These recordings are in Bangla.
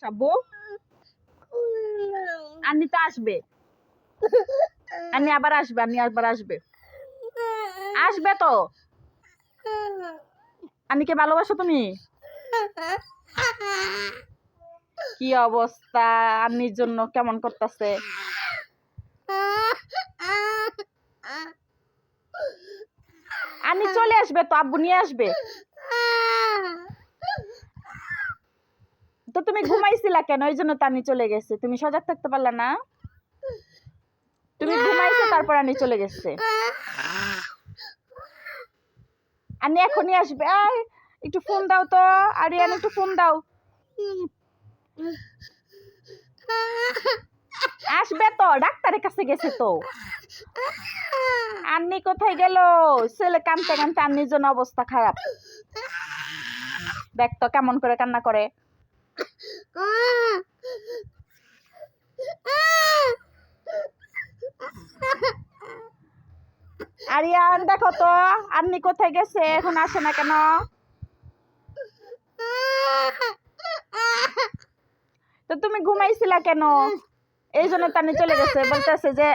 আব্বু আন্নি তো আসবে, আন্নি আবার আসবে, আন্নি আবার আসবে, আসবে তো। আন্নিকে ভালোবাসো তুমি? কি অবস্থা, আন্নির জন্য কেমন করতেছে। আন্নি চলে আসবে তো, আব্বু নিয়ে আসবে তো। তুমি ঘুমাইছিলা কেন? ওই জন্য তো আন্নি চলে গেছে, তুমি সজাগ থাকতে পারলা না? তুমি ঘুমাইছো তারপর আন্নি চলে গেছে। আন্নি এখনই আসবে। একটু ফোন দাও তো আরিয়ান, একটু ফোন দাও। আসবে তো, ডাক্তারের কাছে গেছে তো। আন্নি কোথায় গেল? ছেলে কানতে কানতে আন্নির জন্য অবস্থা খারাপ। দেখ তো কেমন করে কান্না করে। আরিয়ান দেখো তো আন্নি কোথায় গেছে, এখন আসে না কেন? তো তুমি ঘুমাইছিলা কেন? এই জন্য তান্নি চলে গেছে, বলতেছে যে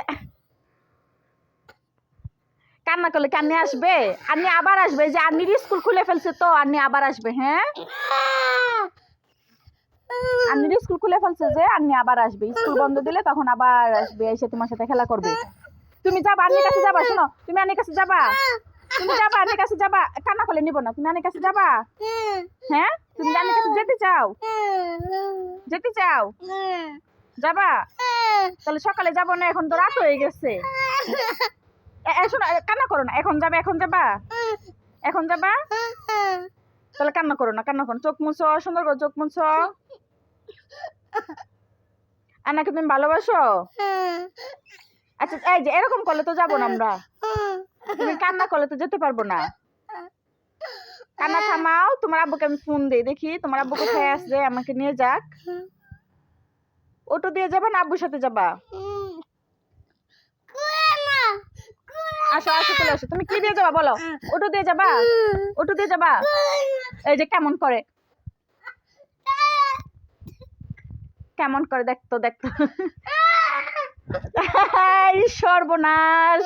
কান্না করলে কি আন্নি আসবে? আন্নি আবার আসবে, যে আন্নির স্কুল খুলে ফেলছে তো, আন্নি আবার আসবে। হ্যাঁ, আন্নির স্কুল খুলে ফেলছে, যে আন্নি আবার আসবে, স্কুল বন্ধ দিলে তখন আবার আসবে, এসে তোমার সাথে খেলা করবে। তুমি যাবা আন্নির কাছে যাবা, শোনো, তুমি আন্নির কাছে যাবা, তুমি যাবা আন্নির কাছে যাবা, কান্না করলে নিব না, তুমি আন্নির কাছে যাবা। হ্যাঁ, তুমি আন্নির কাছে যেতে চাও? যেতে চাও? যাবা? তাহলে সকালে যাবো না, এখন তো রাত হয়ে গেছে। শোনো, কান্না করো না, এখন যাবে, এখন যাবা, এখন যাবা। তাহলে কান্না করো না, কান্না করো, চোখ মুছো, সুন্দর করে চোখ মুছো। আন্নাকে তুমি ভালোবাসো? আচ্ছা, এই যে এরকম করলে তো যাবো না আমরা, তুমি কান্না করলে তো যেতে পারবো না। কান্না থামাও, তোমার আব্বুকে আমি ফোন দিই, দেখি তোমার আব্বু কোথায় আসছে, আমাকে নিয়ে যাক। অটো দিয়ে যাবা না আব্বুর সাথে যাবা? আসো আসো, চলে আসো। তুমি কি দিয়ে যাবা বলো? অটো দিয়ে যাবা? অটো দিয়ে যাবা? এই যে কেমন করে, কেমন করে, দেখতো দেখতো। সর্বনাশ।